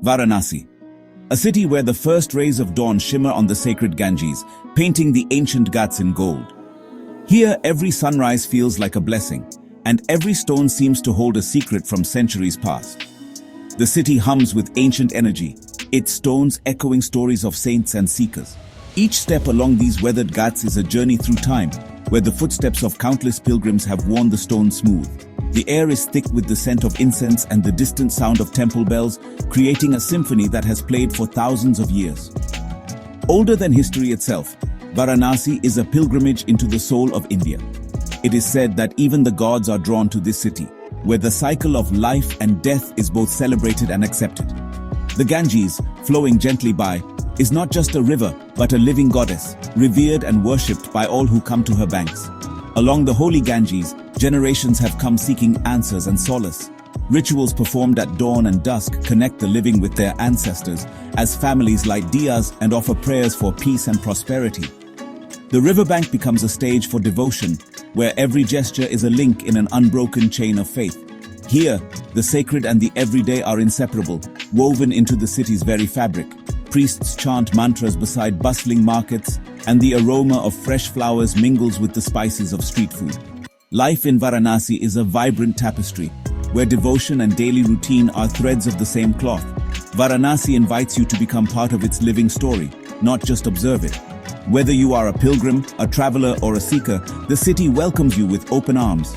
Varanasi, a city where the first rays of dawn shimmer on the sacred Ganges, painting the ancient ghats in gold. Here, every sunrise feels like a blessing, and every stone seems to hold a secret from centuries past. The city hums with ancient energy, its stones echoing stories of saints and seekers. Each step along these weathered ghats is a journey through time, where the footsteps of countless pilgrims have worn the stone smooth. The air is thick with the scent of incense and the distant sound of temple bells, creating a symphony that has played for thousands of years. Older than history itself, Varanasi is a pilgrimage into the soul of India. It is said that even the gods are drawn to this city, where the cycle of life and death is both celebrated and accepted. The Ganges, flowing gently by, is not just a river, but a living goddess, revered and worshipped by all who come to her banks. Along the holy Ganges, generations have come seeking answers and solace. Rituals performed at dawn and dusk connect the living with their ancestors, as families light diyas and offer prayers for peace and prosperity. The riverbank becomes a stage for devotion, where every gesture is a link in an unbroken chain of faith. Here, the sacred and the everyday are inseparable, woven into the city's very fabric. Priests chant mantras beside bustling markets, and the aroma of fresh flowers mingles with the spices of street food. Life in Varanasi is a vibrant tapestry, where devotion and daily routine are threads of the same cloth. Varanasi invites you to become part of its living story, not just observe it. Whether you are a pilgrim, a traveler, or a seeker, the city welcomes you with open arms.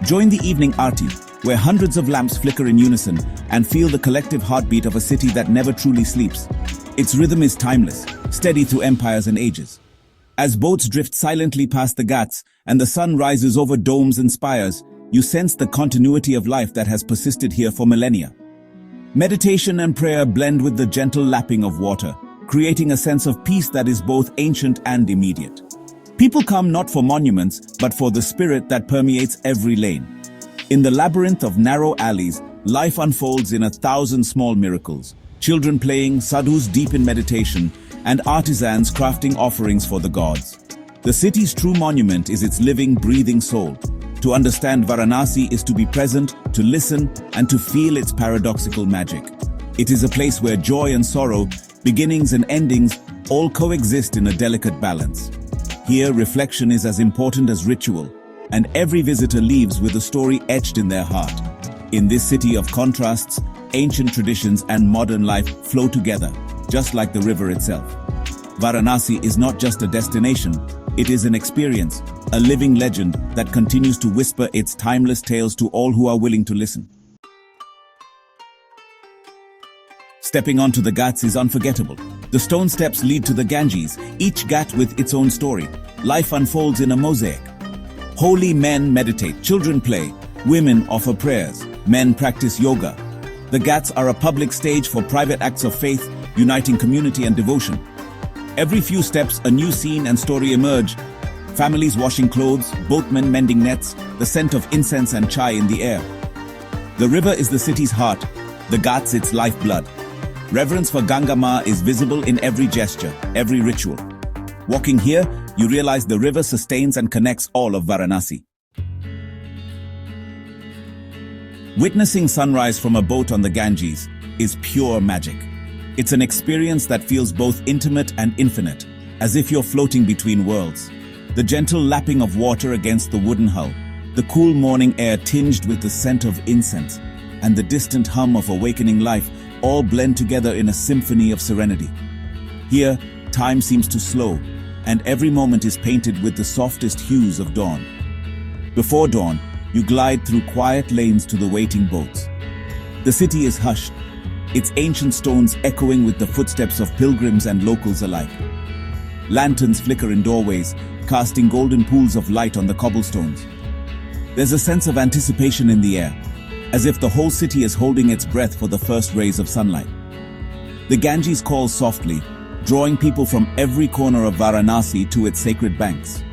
Join the evening Aarti, where hundreds of lamps flicker in unison, and feel the collective heartbeat of a city that never truly sleeps. Its rhythm is timeless, steady through empires and ages. As boats drift silently past the ghats and the sun rises over domes and spires, you sense the continuity of life that has persisted here for millennia. Meditation and prayer blend with the gentle lapping of water, creating a sense of peace that is both ancient and immediate. People come not for monuments, but for the spirit that permeates every lane. In the labyrinth of narrow alleys, life unfolds in 1,000 small miracles. Children playing, sadhus deep in meditation, and artisans crafting offerings for the gods. The city's true monument is its living, breathing soul. To understand Varanasi is to be present, to listen, and to feel its paradoxical magic. It is a place where joy and sorrow, beginnings and endings, all coexist in a delicate balance. Here, reflection is as important as ritual, and every visitor leaves with a story etched in their heart. In this city of contrasts, ancient traditions and modern life flow together, just like the river itself. Varanasi is not just a destination, it is an experience, a living legend that continues to whisper its timeless tales to all who are willing to listen. Stepping onto the ghats is unforgettable. The stone steps lead to the Ganges, each ghat with its own story. Life unfolds in a mosaic. Holy men meditate, children play, women offer prayers, men practice yoga. The ghats are a public stage for private acts of faith, uniting community and devotion. Every few steps, a new scene and story emerge. Families washing clothes, boatmen mending nets, the scent of incense and chai in the air. The river is the city's heart, the ghats its lifeblood. Reverence for Ganga Ma is visible in every gesture, every ritual. Walking here, you realize the river sustains and connects all of Varanasi. Witnessing sunrise from a boat on the Ganges is pure magic. It's an experience that feels both intimate and infinite, as if you're floating between worlds. The gentle lapping of water against the wooden hull, the cool morning air tinged with the scent of incense, and the distant hum of awakening life all blend together in a symphony of serenity. Here, time seems to slow, and every moment is painted with the softest hues of dawn. Before dawn, you glide through quiet lanes to the waiting boats. The city is hushed, its ancient stones echoing with the footsteps of pilgrims and locals alike. Lanterns flicker in doorways, casting golden pools of light on the cobblestones. There's a sense of anticipation in the air, as if the whole city is holding its breath for the first rays of sunlight. The Ganges calls softly, drawing people from every corner of Varanasi to its sacred banks.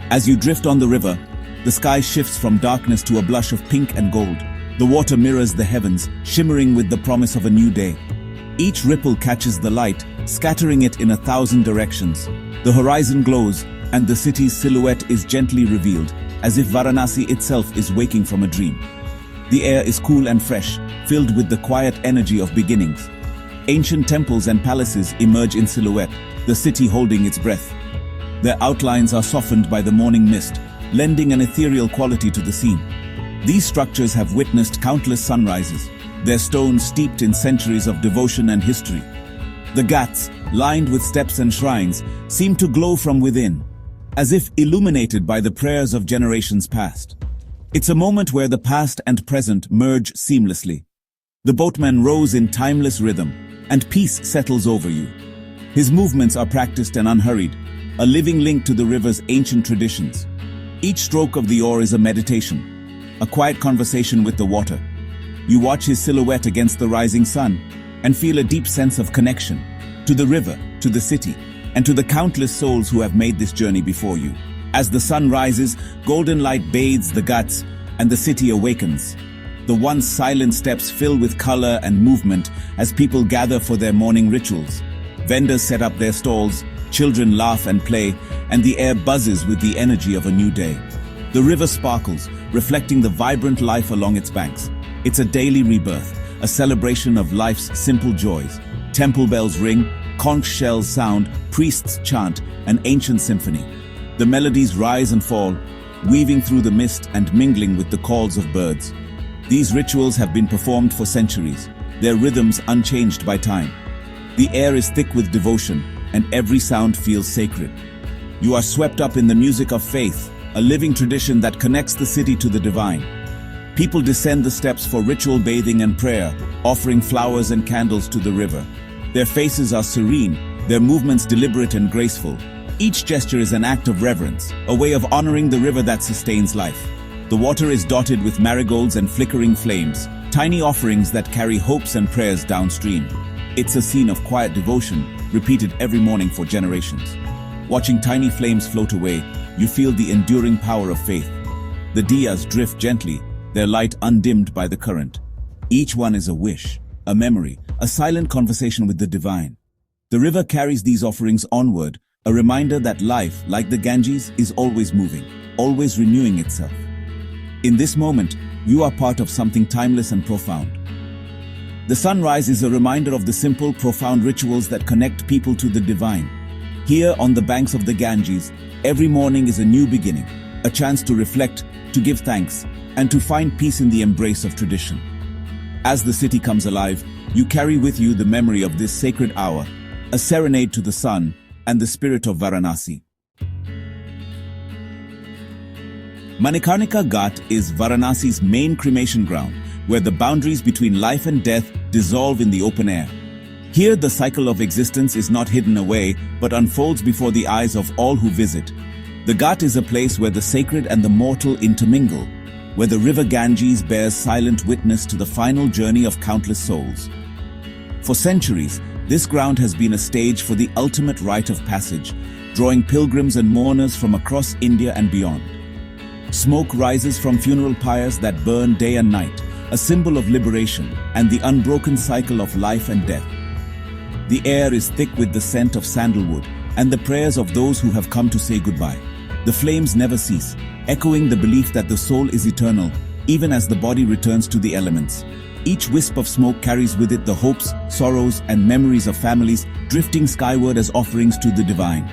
As you drift on the river, the sky shifts from darkness to a blush of pink and gold. The water mirrors the heavens, shimmering with the promise of a new day. Each ripple catches the light, scattering it in 1,000 directions. The horizon glows, and the city's silhouette is gently revealed, as if Varanasi itself is waking from a dream. The air is cool and fresh, filled with the quiet energy of beginnings. Ancient temples and palaces emerge in silhouette, the city holding its breath. Their outlines are softened by the morning mist, lending an ethereal quality to the scene. These structures have witnessed countless sunrises, their stones steeped in centuries of devotion and history. The ghats, lined with steps and shrines, seem to glow from within, as if illuminated by the prayers of generations past. It's a moment where the past and present merge seamlessly. The boatman rows in timeless rhythm, and peace settles over you. His movements are practiced and unhurried, a living link to the river's ancient traditions. Each stroke of the oar is a meditation, a quiet conversation with the water. You watch his silhouette against the rising sun and feel a deep sense of connection to the river, to the city, and to the countless souls who have made this journey before you. As the sun rises, golden light bathes the ghats and the city awakens. The once silent steps fill with color and movement as people gather for their morning rituals. Vendors set up their stalls, children laugh and play, and the air buzzes with the energy of a new day. The river sparkles, reflecting the vibrant life along its banks. It's a daily rebirth, a celebration of life's simple joys. Temple bells ring, conch shells sound, priests chant, an ancient symphony. The melodies rise and fall, weaving through the mist and mingling with the calls of birds. These rituals have been performed for centuries, their rhythms unchanged by time. The air is thick with devotion, and every sound feels sacred. You are swept up in the music of faith, a living tradition that connects the city to the divine. People descend the steps for ritual bathing and prayer, offering flowers and candles to the river. Their faces are serene, their movements deliberate and graceful. Each gesture is an act of reverence, a way of honoring the river that sustains life. The water is dotted with marigolds and flickering flames, tiny offerings that carry hopes and prayers downstream. It's a scene of quiet devotion, repeated every morning for generations. Watching tiny flames float away, you feel the enduring power of faith. The diyas drift gently, their light undimmed by the current. Each one is a wish, a memory, a silent conversation with the divine. The river carries these offerings onward, a reminder that life, like the Ganges, is always moving, always renewing itself. In this moment, you are part of something timeless and profound. The sunrise is a reminder of the simple, profound rituals that connect people to the divine. Here on the banks of the Ganges, every morning is a new beginning, a chance to reflect, to give thanks, and to find peace in the embrace of tradition. As the city comes alive, you carry with you the memory of this sacred hour, a serenade to the sun and the spirit of Varanasi. Manikarnika Ghat is Varanasi's main cremation ground, where the boundaries between life and death dissolve in the open air. Here, the cycle of existence is not hidden away, but unfolds before the eyes of all who visit. The Ghat is a place where the sacred and the mortal intermingle, where the river Ganges bears silent witness to the final journey of countless souls. For centuries, this ground has been a stage for the ultimate rite of passage, drawing pilgrims and mourners from across India and beyond. Smoke rises from funeral pyres that burn day and night, a symbol of liberation and the unbroken cycle of life and death. The air is thick with the scent of sandalwood and the prayers of those who have come to say goodbye. The flames never cease, echoing the belief that the soul is eternal, even as the body returns to the elements. Each wisp of smoke carries with it the hopes, sorrows, and memories of families drifting skyward as offerings to the divine.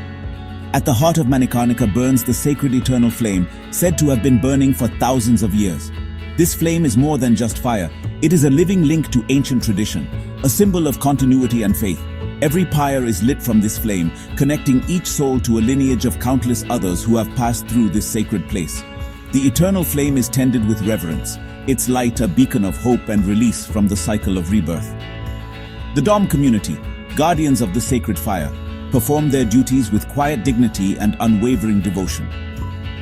At the heart of Manikarnika burns the sacred eternal flame, said to have been burning for thousands of years. This flame is more than just fire. It is a living link to ancient tradition, a symbol of continuity and faith. Every pyre is lit from this flame, connecting each soul to a lineage of countless others who have passed through this sacred place. The eternal flame is tended with reverence, its light a beacon of hope and release from the cycle of rebirth. The Dom community, guardians of the sacred fire, perform their duties with quiet dignity and unwavering devotion.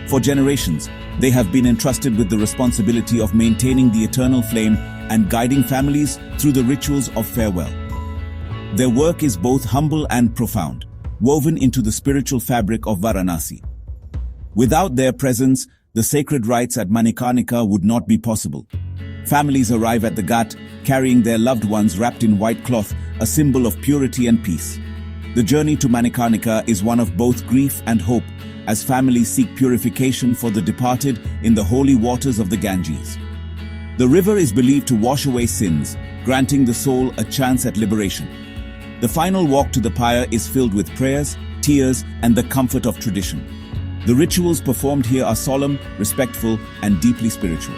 For generations, they have been entrusted with the responsibility of maintaining the eternal flame and guiding families through the rituals of farewell. Their work is both humble and profound, woven into the spiritual fabric of Varanasi. Without their presence, the sacred rites at Manikarnika would not be possible. Families arrive at the Ghat, carrying their loved ones wrapped in white cloth, a symbol of purity and peace. The journey to Manikarnika is one of both grief and hope, as families seek purification for the departed in the holy waters of the Ganges. The river is believed to wash away sins, granting the soul a chance at liberation. The final walk to the pyre is filled with prayers, tears, and the comfort of tradition. The rituals performed here are solemn, respectful, and deeply spiritual.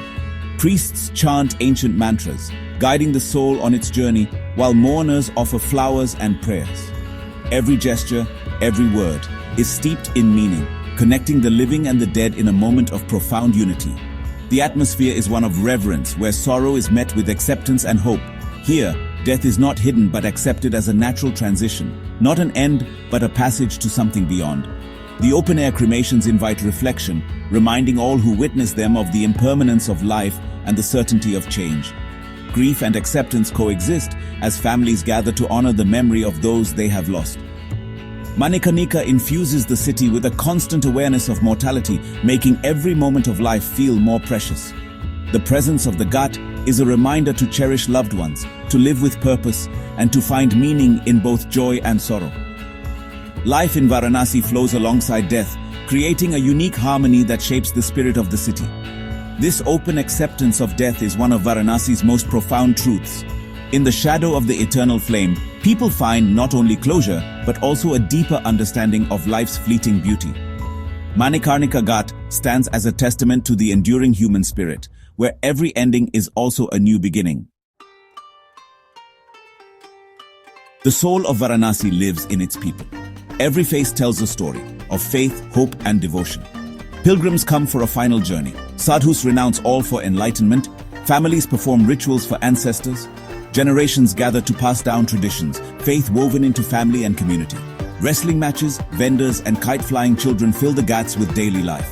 Priests chant ancient mantras, guiding the soul on its journey, while mourners offer flowers and prayers. Every gesture, every word, is steeped in meaning, connecting the living and the dead in a moment of profound unity. The atmosphere is one of reverence, where sorrow is met with acceptance and hope. Here, death is not hidden but accepted as a natural transition, not an end but a passage to something beyond. The open-air cremations invite reflection, reminding all who witness them of the impermanence of life and the certainty of change. Grief and acceptance coexist as families gather to honor the memory of those they have lost. Manikarnika infuses the city with a constant awareness of mortality, making every moment of life feel more precious. The presence of the ghat is a reminder to cherish loved ones, to live with purpose, and to find meaning in both joy and sorrow. Life in Varanasi flows alongside death, creating a unique harmony that shapes the spirit of the city. This open acceptance of death is one of Varanasi's most profound truths. In the shadow of the eternal flame, people find not only closure, but also a deeper understanding of life's fleeting beauty. Manikarnika Ghat stands as a testament to the enduring human spirit, where every ending is also a new beginning. The soul of Varanasi lives in its people. Every face tells a story of faith, hope, and devotion. Pilgrims come for a final journey. Sadhus renounce all for enlightenment. Families perform rituals for ancestors. Generations gather to pass down traditions, faith woven into family and community. Wrestling matches, vendors, and kite-flying children fill the ghats with daily life.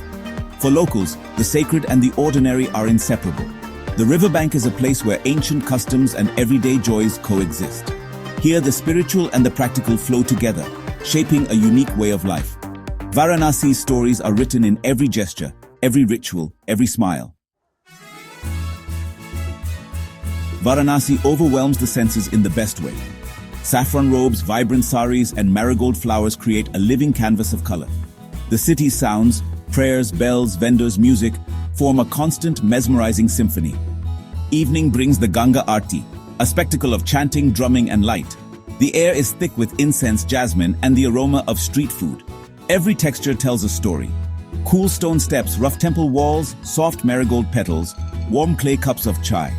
For locals, the sacred and the ordinary are inseparable. The riverbank is a place where ancient customs and everyday joys coexist. Here, the spiritual and the practical flow together, shaping a unique way of life. Varanasi's stories are written in every gesture, every ritual, every smile. Varanasi overwhelms the senses in the best way. Saffron robes, vibrant saris, and marigold flowers create a living canvas of color. The city's sounds, prayers, bells, vendors, music, form a constant, mesmerizing symphony. Evening brings the Ganga Aarti, a spectacle of chanting, drumming, and light. The air is thick with incense, jasmine, and the aroma of street food. Every texture tells a story. Cool stone steps, rough temple walls, soft marigold petals, warm clay cups of chai.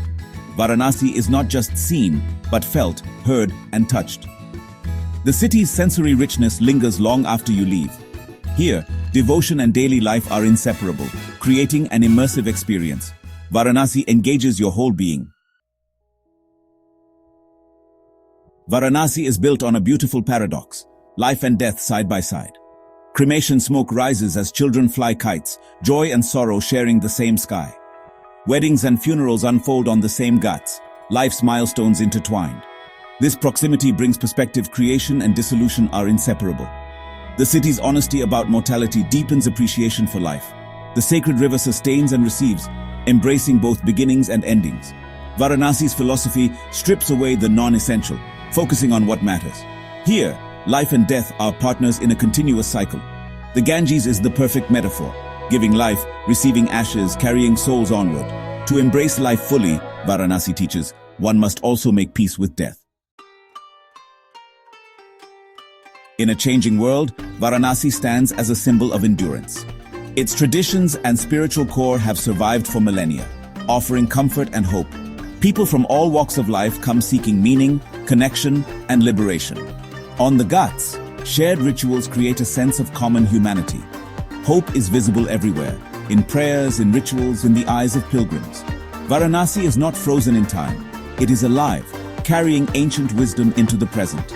Varanasi is not just seen, but felt, heard, and touched. The city's sensory richness lingers long after you leave. Here, devotion and daily life are inseparable, creating an immersive experience. Varanasi engages your whole being. Varanasi is built on a beautiful paradox, life and death side by side. Cremation smoke rises as children fly kites, joy and sorrow sharing the same sky. Weddings and funerals unfold on the same ghats, life's milestones intertwined. This proximity brings perspective. Creation and dissolution are inseparable. The city's honesty about mortality deepens appreciation for life. The sacred river sustains and receives, embracing both beginnings and endings. Varanasi's philosophy strips away the non-essential, focusing on what matters. Here, life and death are partners in a continuous cycle. The Ganges is the perfect metaphor, giving life, receiving ashes, carrying souls onward. To embrace life fully, Varanasi teaches, one must also make peace with death. In a changing world, Varanasi stands as a symbol of endurance. Its traditions and spiritual core have survived for millennia, offering comfort and hope. People from all walks of life come seeking meaning, connection, and liberation. On the ghats, shared rituals create a sense of common humanity. Hope is visible everywhere, in prayers, in rituals, in the eyes of pilgrims. Varanasi is not frozen in time. It is alive, carrying ancient wisdom into the present.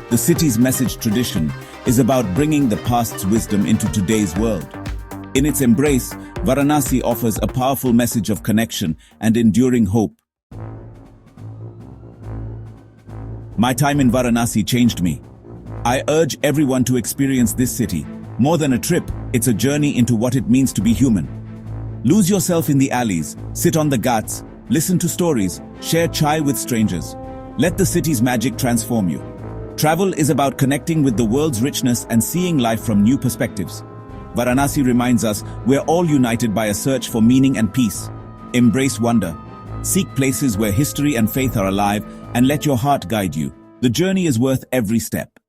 The city's message tradition is about bringing the past's wisdom into today's world. In its embrace, Varanasi offers a powerful message of connection and enduring hope. My time in Varanasi changed me. I urge everyone to experience this city. More than a trip, it's a journey into what it means to be human. Lose yourself in the alleys, sit on the ghats, listen to stories, share chai with strangers. Let the city's magic transform you. Travel is about connecting with the world's richness and seeing life from new perspectives. Varanasi reminds us we're all united by a search for meaning and peace. Embrace wonder, Seek places where history and faith are alive and let your heart guide you. The journey is worth every step.